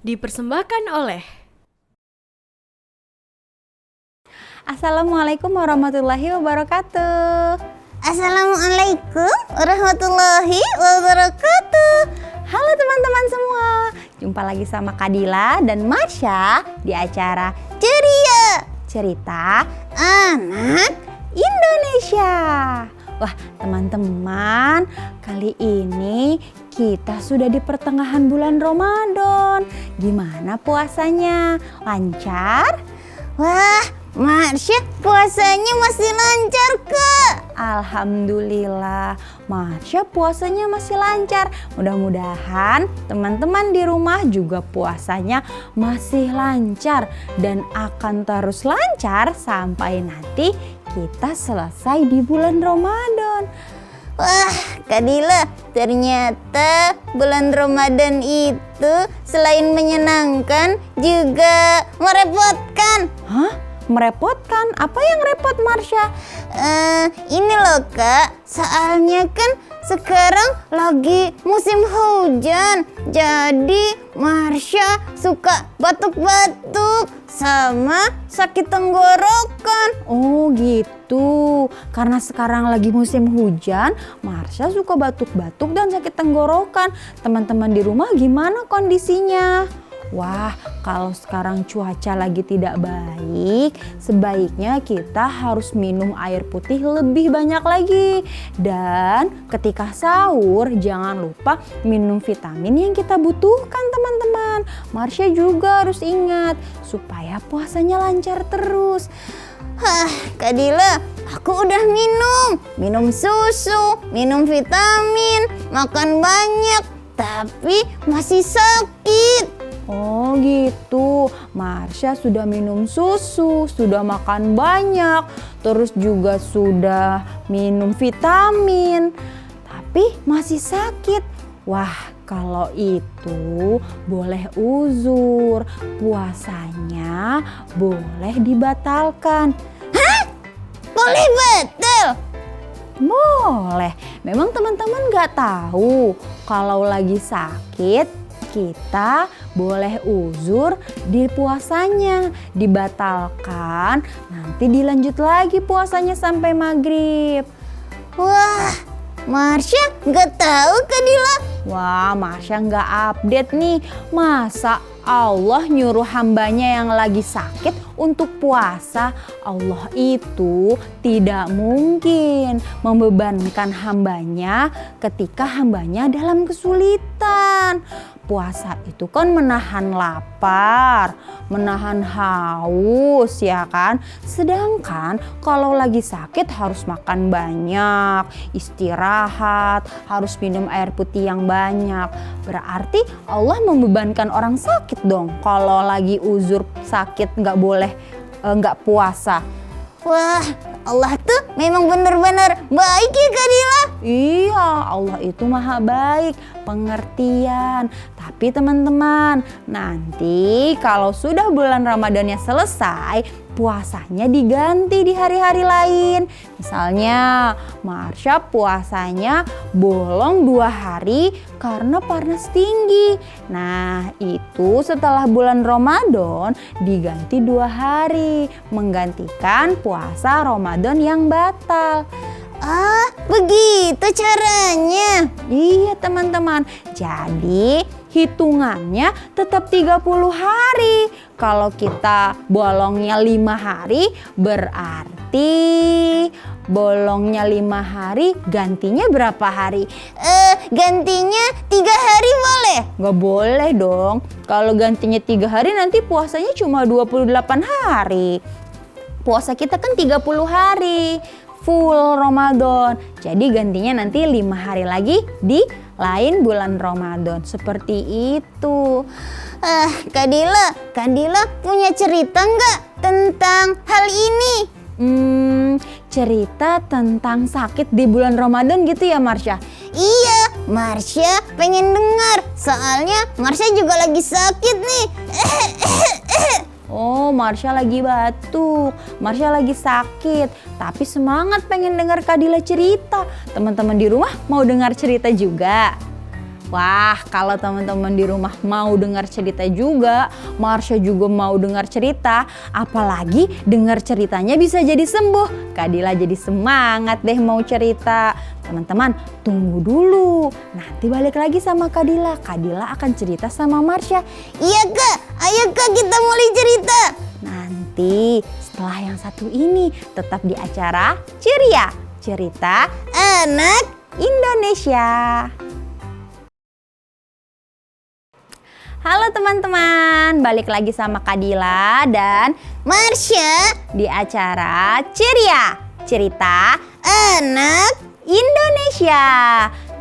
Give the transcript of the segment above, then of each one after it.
Dipersembahkan oleh Assalamualaikum warahmatullahi wabarakatuh. Assalamualaikum warahmatullahi wabarakatuh. Halo teman-teman semua, jumpa lagi sama Kadila dan Marsha di acara Ceria Cerita Anak Indonesia. Wah teman-teman, kali ini kita sudah di pertengahan bulan Ramadan. Gimana puasanya? Lancar? Wah, Marsha puasanya masih lancar Kak. Alhamdulillah, Marsha puasanya masih lancar. Mudah-mudahan teman-teman di rumah juga puasanya masih lancar dan akan terus lancar sampai nanti kita selesai di bulan Ramadan. Wah, Kak Dila, ternyata bulan Ramadan itu selain menyenangkan juga merepotkan. Hah? Merepotkan? Apa yang repot, Marsha? Ini loh Kak, soalnya kan sekarang lagi musim hujan. Jadi Marsha suka batuk-batuk sama sakit tenggorokan. Oh gitu, karena sekarang lagi musim hujan, Marsha suka batuk-batuk dan sakit tenggorokan. Teman-teman di rumah gimana kondisinya? Wah, kalau sekarang cuaca lagi tidak baik, sebaiknya kita harus minum air putih lebih banyak lagi. Dan ketika sahur, jangan lupa minum vitamin yang kita butuhkan teman-teman. Marsha juga harus ingat, supaya puasanya lancar terus. Hah, Kak Dila, aku udah minum susu, minum vitamin, makan banyak, tapi masih sakit. Oh gitu, Marsha sudah minum susu, sudah makan banyak, terus juga sudah minum vitamin, tapi masih sakit. Wah, kalau itu boleh uzur, puasanya boleh dibatalkan. Hah? Boleh batal? Boleh, memang teman-teman gak tahu kalau lagi sakit kita boleh uzur di puasanya, dibatalkan, nanti dilanjut lagi puasanya sampai maghrib. Wah, Marsha nggak tahu Kak Dila. Wah, Marsha nggak update nih. Masa Allah nyuruh hambanya yang lagi sakit untuk puasa? Allah itu tidak mungkin membebankan hambanya ketika hambanya dalam kesulitan. Puasa itu kan menahan lapar, menahan haus ya kan. Sedangkan kalau lagi sakit harus makan banyak, istirahat, harus minum air putih yang banyak. Berarti Allah membebankan orang sakit dong kalau lagi uzur sakit nggak puasa. Wah, Allah tuh memang benar-benar baik ya Kak Dila. Iya, Allah itu maha baik, pengertian. Tapi teman-teman, nanti kalau sudah bulan Ramadannya selesai, puasanya diganti di hari-hari lain. Misalnya, Marsha puasanya bolong 2 hari karena panas tinggi. Nah, itu setelah bulan Ramadan diganti 2 hari, menggantikan puasa Ramadan yang batal. Ah, begitu caranya. Iya teman-teman, jadi hitungannya tetap 30 hari. Kalau kita bolongnya 5 hari, berarti bolongnya 5 hari, gantinya berapa hari? Gantinya 3 hari boleh? Gak boleh dong. Kalau gantinya 3 hari nanti puasanya cuma 28 hari. Puasa kita kan 30 hari. Full Ramadan. Jadi gantinya nanti 5 hari lagi di lain bulan Ramadan. Seperti itu. Kak Dila punya cerita nggak tentang hal ini? Cerita tentang sakit di bulan Ramadan gitu ya Marsha? Iya, Marsha pengen dengar. Soalnya Marsha juga lagi sakit nih. Oh, Marsha lagi batuk, Marsha lagi sakit, tapi semangat pengen dengar Kadila cerita. Teman-teman di rumah mau dengar cerita juga? Wah, kalau teman-teman di rumah mau dengar cerita juga, Marsha juga mau dengar cerita, apalagi dengar ceritanya bisa jadi sembuh. Kadila jadi semangat deh mau cerita. Teman-teman, tunggu dulu. Nanti balik lagi sama Kadila. Kadila akan cerita sama Marsha. Iya Kak, ayo Kak kita mulai cerita. Nanti setelah yang satu ini tetap di acara Ceria, Cerita Anak Indonesia. Halo teman-teman, balik lagi sama Kadila dan Marsha di acara Ceria, Cerita Anak. Indonesia.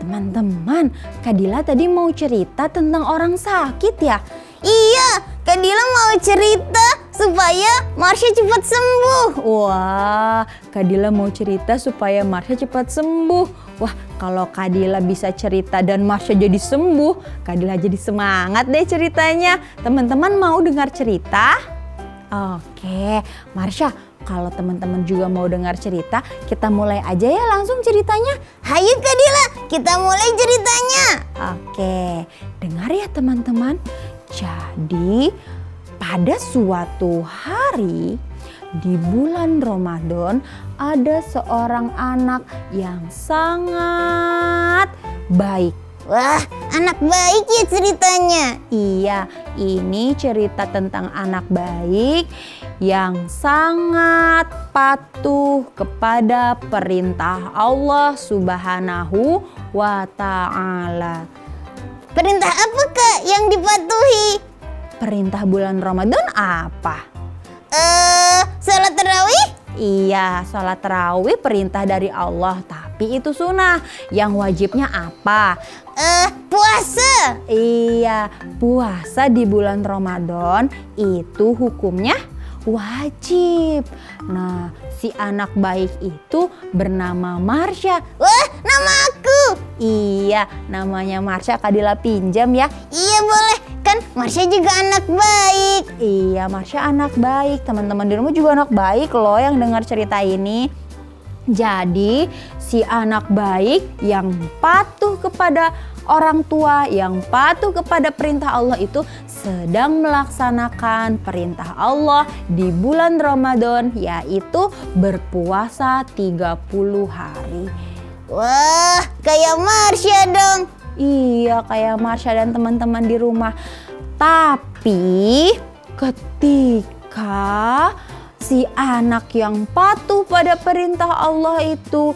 Teman-teman, Kadila tadi mau cerita tentang orang sakit ya? Iya, Kadila mau cerita supaya Marsha cepat sembuh. Wah, Kadila mau cerita supaya Marsha cepat sembuh. Wah, kalau Kadila bisa cerita dan Marsha jadi sembuh, Kadila jadi semangat deh ceritanya. Teman-teman mau dengar cerita? Oke, Marsha, kalau teman-teman juga mau dengar cerita, kita mulai aja ya langsung ceritanya. Hayu Kadila, kita mulai ceritanya. Oke, dengar ya teman-teman. Jadi, pada suatu hari di bulan Ramadan ada seorang anak yang sangat baik. Wah, anak baik ya ceritanya. Iya, ini cerita tentang anak baik yang sangat patuh kepada perintah Allah Subhanahu wa Ta'ala. Perintah apa Kak yang dipatuhi? Perintah bulan Ramadan apa? Salat tarawih? Iya, sholat tarawih perintah dari Allah, tapi itu sunnah. Yang wajibnya apa? Puasa. Iya, puasa di bulan Ramadan itu hukumnya wajib. Nah, si anak baik itu bernama Marsha. Wah, nama aku. Iya, namanya Marsha. Kadila pinjam ya. Iya boleh, kan Marsha juga anak baik. Iya, Marsha anak baik. Teman-teman di rumah juga anak baik loh yang dengar cerita ini. Jadi, si anak baik yang patuh kepada orang tua, yang patuh kepada perintah Allah itu sedang melaksanakan perintah Allah di bulan Ramadan, yaitu berpuasa 30 hari. Wah, kayak Marsha dong. Iya, kayak Marsha dan teman-teman di rumah. Tapi ketika si anak yang patuh pada perintah Allah itu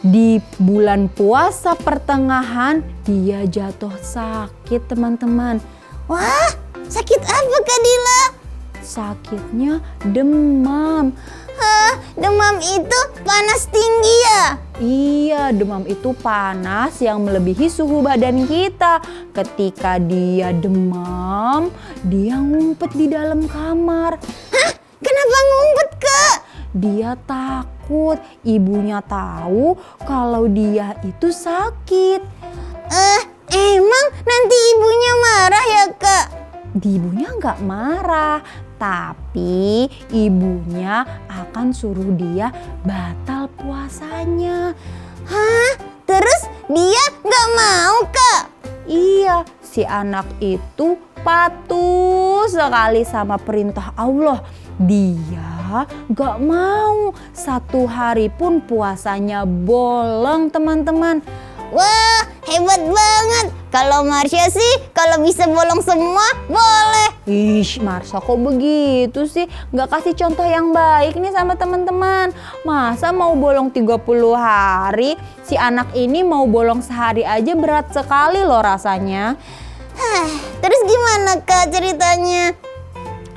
di bulan puasa pertengahan, dia jatuh sakit teman-teman. Wah, sakit apa Kadila? Sakitnya demam. Hah, demam itu panas tinggi ya? Iya, demam itu panas yang melebihi suhu badan kita. Ketika dia demam, dia ngumpet di dalam kamar. Hah, kenapa ngumpet Kak? Dia takut ibunya tahu kalau dia itu sakit. Emang nanti ibunya marah ya Kak? Ibunya nggak marah, tapi ibunya akan suruh dia batal puasanya. Hah, terus dia nggak mau Kak? Iya, si anak itu patuh sekali sama perintah Allah. Dia gak mau satu hari pun puasanya bolong teman-teman. Wah, hebat banget. Kalau Marsha sih, kalau bisa bolong semua, boleh. Ih, Marsha kok begitu sih? Gak kasih contoh yang baik nih sama teman-teman. Masa mau bolong 30 hari? Si anak ini mau bolong sehari aja berat sekali loh rasanya. Terus gimana Kak ceritanya?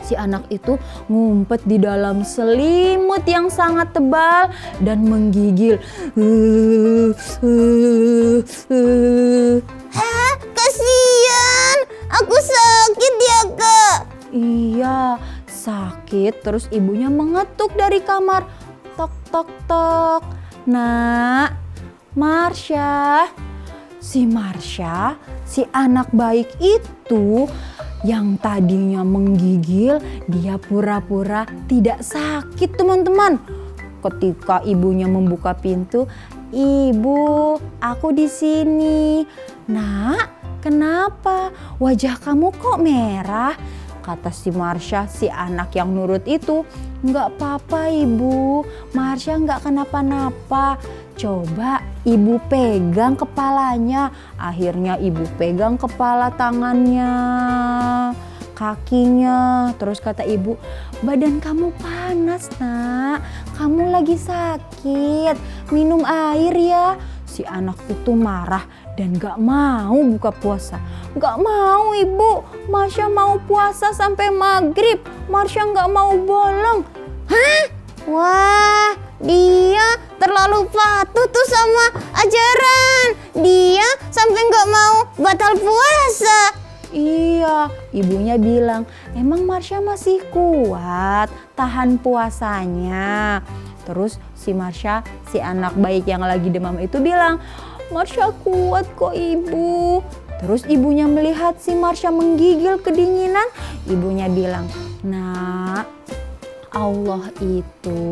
Si anak itu ngumpet di dalam selimut yang sangat tebal dan menggigil. Hah, kasihan. Aku sakit ya Kak. Iya, sakit. Terus ibunya mengetuk dari kamar. Tok, tok, tok. Nak, Marsha. Si Marsha, si anak baik itu yang tadinya menggigil, dia pura-pura tidak sakit teman-teman. Ketika ibunya membuka pintu, "Ibu, aku di sini." "Nak, kenapa wajah kamu kok merah?" Kata si Marsha, si anak yang nurut itu, "Nggak apa-apa ibu, Marsha nggak kenapa-napa. Coba ibu pegang kepalanya." Akhirnya ibu pegang kepala tangannya, kakinya. Terus kata ibu, "Badan kamu panas nak, kamu lagi sakit, minum air ya." Si anak itu marah dan gak mau buka puasa. "Gak mau ibu, Marsha mau puasa sampai maghrib, Marsha gak mau bolong." Hah? Wah, dia terlalu patuh tuh sama ajaran. Dia sampai nggak mau batal puasa. Iya, ibunya bilang, "Emang Marsha masih kuat tahan puasanya?" Terus si Marsha, si anak baik yang lagi demam itu bilang, "Marsha kuat kok ibu." Terus ibunya melihat si Marsha menggigil kedinginan, ibunya bilang, "Nak, Allah itu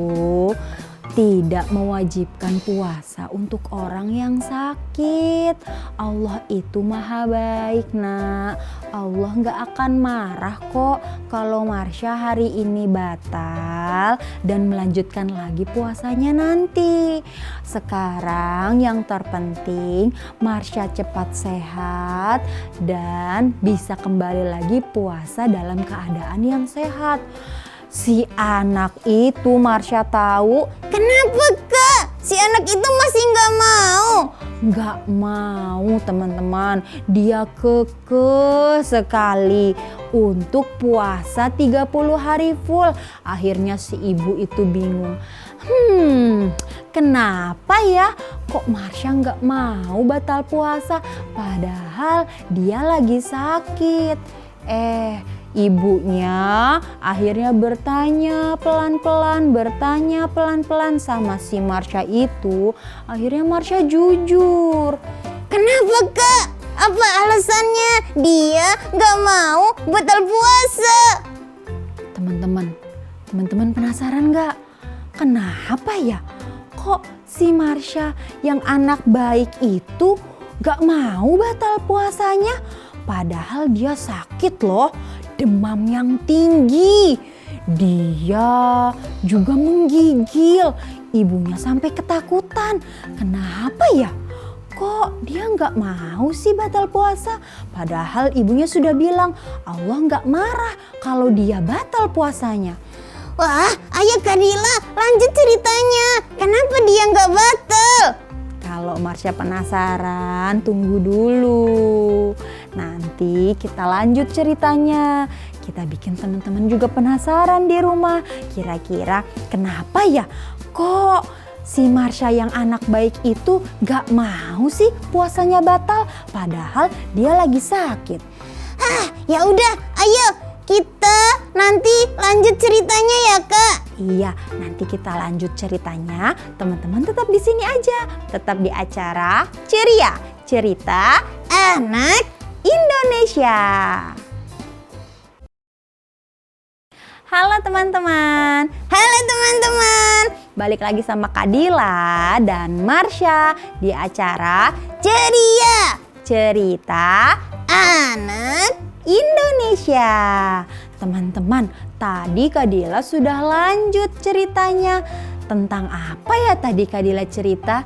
tidak mewajibkan puasa untuk orang yang sakit. Allah itu maha baik nak. Allah gak akan marah kok kalau Marsha hari ini batal dan melanjutkan lagi puasanya nanti. Sekarang yang terpenting Marsha cepat sehat dan bisa kembali lagi puasa dalam keadaan yang sehat." Si anak itu Marsha tahu. Kenapa kak? Si anak itu masih nggak mau. Nggak mau teman-teman. Dia kekeh sekali untuk puasa 30 hari full. Akhirnya si ibu itu bingung. Kenapa ya kok Marsha nggak mau batal puasa padahal dia lagi sakit? Ibunya akhirnya bertanya pelan-pelan sama si Marsha itu. Akhirnya Marsha jujur. Kenapa kak? Apa alasannya dia gak mau batal puasa? Teman-teman penasaran gak? Kenapa ya kok si Marsha yang anak baik itu gak mau batal puasanya? Padahal dia sakit loh. Demam yang tinggi, dia juga menggigil. Ibunya sampai ketakutan. Kenapa ya? Kok dia nggak mau sih batal puasa? Padahal ibunya sudah bilang Allah nggak marah kalau dia batal puasanya. Wah, ayo Kak Dila lanjut ceritanya. Kenapa dia nggak batal? Kalau Marsha penasaran, tunggu dulu. Nanti kita lanjut ceritanya. Kita bikin teman-teman juga penasaran di rumah. Kira-kira kenapa ya kok si Marsha yang anak baik itu gak mau sih puasanya batal padahal dia lagi sakit? Ya udah, ayo kita nanti lanjut ceritanya ya Kak. Iya, nanti kita lanjut ceritanya. Teman-teman tetap di sini aja. Tetap di acara Ceria, Cerita Anak Indonesia. Halo teman-teman. Halo teman-teman. Balik lagi sama Kak Dila dan Marsha di acara Ceria, Cerita Anak Indonesia. Teman-teman, tadi Kak Dila sudah lanjut ceritanya. Tentang apa ya tadi Kak Dila cerita?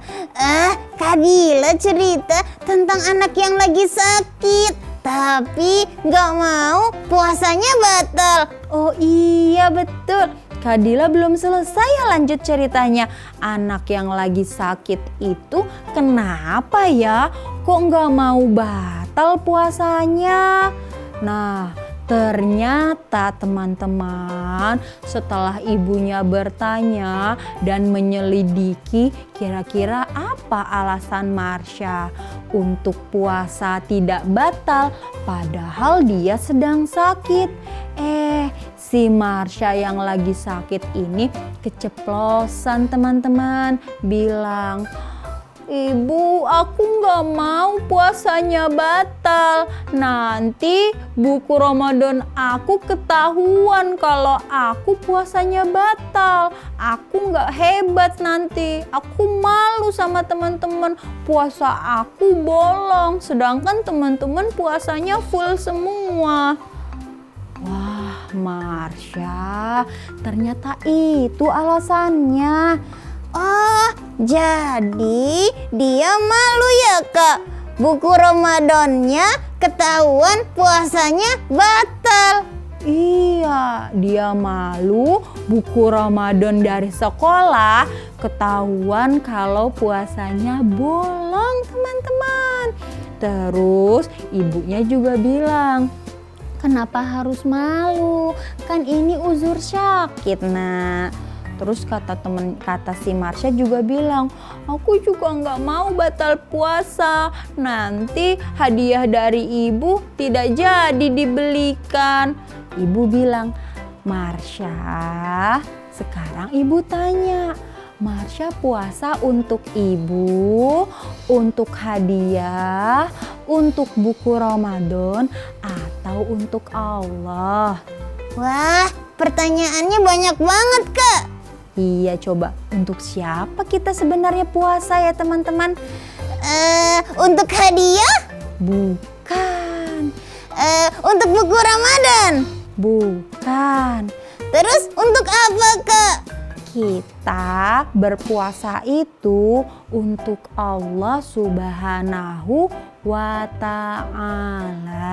Kak Dila cerita tentang anak yang lagi sakit tapi gak mau puasanya batal. Oh iya betul. Kak Dila belum selesai ya lanjut ceritanya. Anak yang lagi sakit itu kenapa ya kok gak mau batal puasanya? Nah, ternyata teman-teman setelah ibunya bertanya dan menyelidiki kira-kira apa alasan Marsha untuk puasa tidak batal padahal dia sedang sakit. Si Marsha yang lagi sakit ini keceplosan teman-teman bilang, Ibu, aku nggak mau puasanya batal. Nanti buku Ramadan aku ketahuan kalau aku puasanya batal. Aku nggak hebat nanti. Aku malu sama teman-teman. Puasa aku bolong, sedangkan teman-teman puasanya full semua. Wah, Marsha, ternyata itu alasannya. Oh, jadi dia malu ya Kak? Buku Ramadannya ketahuan puasanya batal. Iya, dia malu buku Ramadan dari sekolah ketahuan kalau puasanya bolong, teman-teman. Terus ibunya juga bilang, kenapa harus malu? Kan ini uzur sakit, Nak. Terus kata si Marsha juga bilang, aku juga nggak mau batal puasa. Nanti hadiah dari ibu tidak jadi dibelikan. Ibu bilang, Marsha, sekarang ibu tanya, Marsha puasa untuk ibu, untuk hadiah, untuk buku Ramadan, atau untuk Allah? Wah, pertanyaannya banyak banget Kak. Iya, coba untuk siapa kita sebenarnya puasa ya teman-teman? Untuk hadiah? Bukan. Untuk buku Ramadan? Bukan. Terus untuk apa Kak? Kita berpuasa itu untuk Allah Subhanahu wa Ta'ala.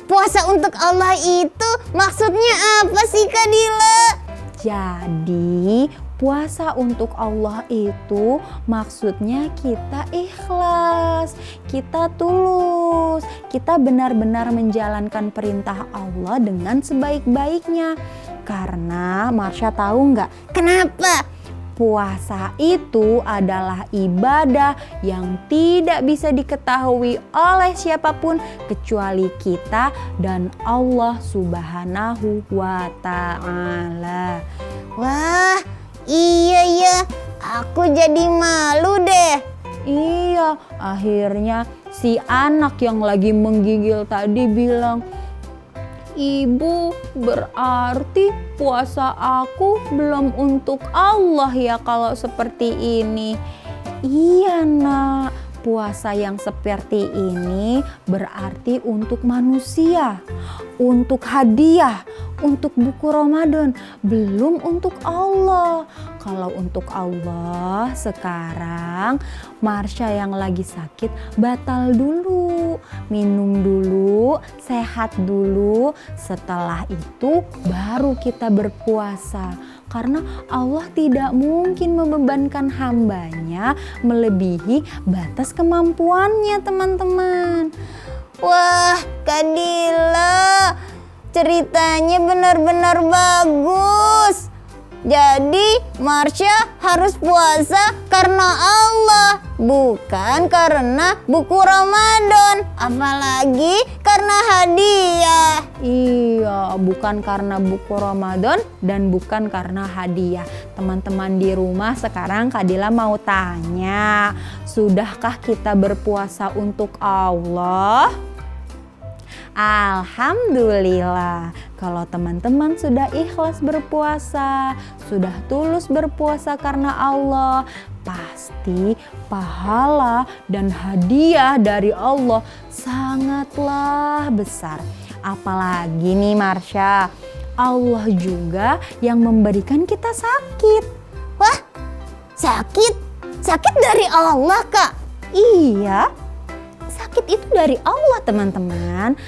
Puasa untuk Allah itu maksudnya apa sih Kak Dila? Jadi puasa untuk Allah itu maksudnya kita ikhlas, kita tulus, kita benar-benar menjalankan perintah Allah dengan sebaik-baiknya. Karena Marsha tahu nggak? Kenapa? Puasa itu adalah ibadah yang tidak bisa diketahui oleh siapapun kecuali kita dan Allah Subhanahu wa Ta'ala. Wah, iya ya, aku jadi malu deh. Iya, akhirnya si anak yang lagi menggigil tadi bilang, Ibu, berarti puasa aku belum untuk Allah ya kalau seperti ini. Iya Nak, puasa yang seperti ini berarti untuk manusia, untuk hadiah, untuk buku Ramadan, belum untuk Allah. Kalau untuk Allah sekarang Marsha yang lagi sakit batal dulu, minum dulu, sehat dulu. Setelah itu baru kita berpuasa. Karena Allah tidak mungkin membebankan hambanya melebihi batas kemampuannya teman-teman. Wah, Kak Dila, ceritanya benar-benar bagus. Jadi Marsha harus puasa karena Allah, bukan karena buku Ramadan, apalagi karena hadiah. Iya, bukan karena buku Ramadan dan bukan karena hadiah. Teman-teman di rumah sekarang Kak Dila mau tanya, sudahkah kita berpuasa untuk Allah? Alhamdulillah, kalau teman-teman sudah ikhlas berpuasa, sudah tulus berpuasa karena Allah, pasti pahala dan hadiah dari Allah sangatlah besar. Apalagi nih Marsha, Allah juga yang memberikan kita sakit. Wah, sakit? Sakit dari Allah Kak? Iya, sakit itu dari Allah teman-teman.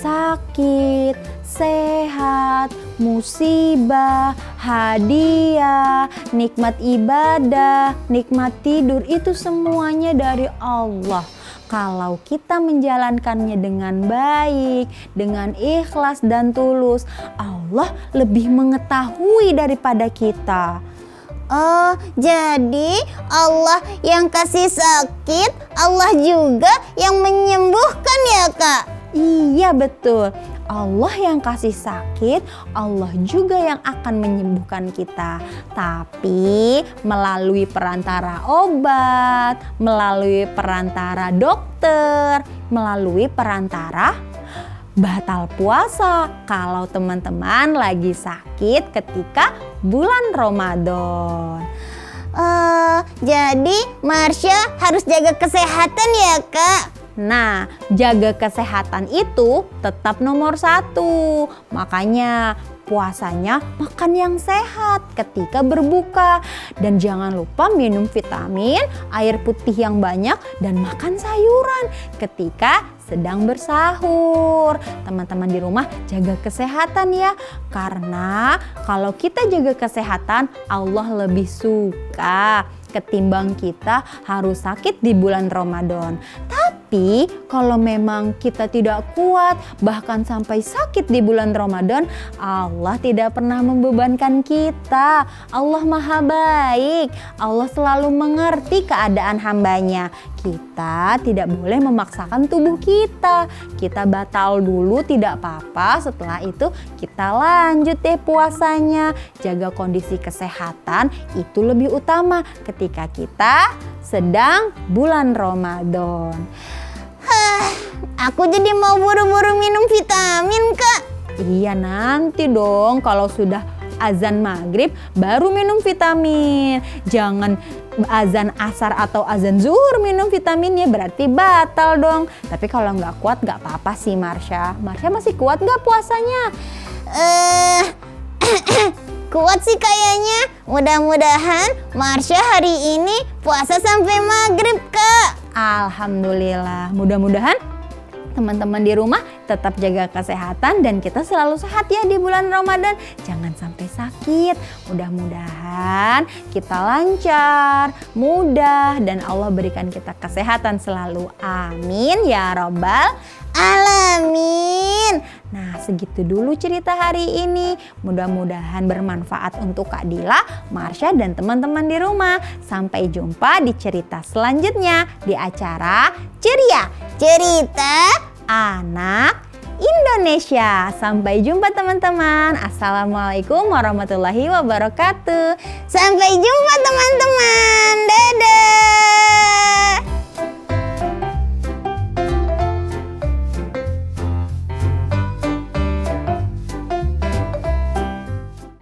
Sakit, sehat, musibah, hadiah, nikmat ibadah, nikmat tidur, itu semuanya dari Allah. Kalau kita menjalankannya dengan baik, dengan ikhlas dan tulus, Allah lebih mengetahui daripada kita. Oh, jadi Allah yang kasih sakit, Allah juga yang menyembuhkan ya Kak? Iya betul, Allah yang kasih sakit, Allah juga yang akan menyembuhkan kita. Tapi melalui perantara obat, melalui perantara dokter, melalui perantara batal puasa kalau teman-teman lagi sakit ketika bulan Ramadan. Jadi Marsha harus jaga kesehatan ya Kak? Nah, jaga kesehatan itu tetap nomor 1. Makanya puasanya makan yang sehat ketika berbuka. Dan jangan lupa minum vitamin, air putih yang banyak, dan makan sayuran ketika sedang bersahur. Teman-teman di rumah jaga kesehatan ya. Karena kalau kita jaga kesehatan, Allah lebih suka ketimbang kita harus sakit di bulan Ramadan. Tapi kalau memang kita tidak kuat, bahkan sampai sakit di bulan Ramadan, Allah tidak pernah membebankan kita. Allah Maha Baik. Allah selalu mengerti keadaan hambanya. Kita tidak boleh memaksakan tubuh kita. Kita batal dulu tidak apa-apa. Setelah itu kita lanjut deh puasanya. Jaga kondisi kesehatan itu lebih utama ketika kita sedang bulan Ramadan. Aku jadi mau buru-buru minum vitamin Kak. Iya nanti dong kalau sudah azan maghrib baru minum vitamin. Jangan azan asar atau azan zuhur minum vitaminnya, berarti batal dong. Tapi kalau nggak kuat nggak apa-apa sih Marsha. Marsha masih kuat nggak puasanya? Kuat sih kayaknya. Mudah-mudahan Marsha hari ini puasa sampai maghrib Kak. Alhamdulillah. Mudah-mudahan teman-teman di rumah tetap jaga kesehatan dan kita selalu sehat ya di bulan Ramadan. Jangan sampai sakit. Mudah-mudahan kita lancar, mudah, dan Allah berikan kita kesehatan selalu. Amin ya Rabbal Alamin. Nah, segitu dulu cerita hari ini. Mudah-mudahan bermanfaat untuk Kak Dila, Marsha, dan teman-teman di rumah. Sampai jumpa di cerita selanjutnya di acara Ceria Cerita Anak Indonesia. Sampai jumpa teman-teman. Assalamualaikum warahmatullahi wabarakatuh. Sampai jumpa teman-teman. Dadah.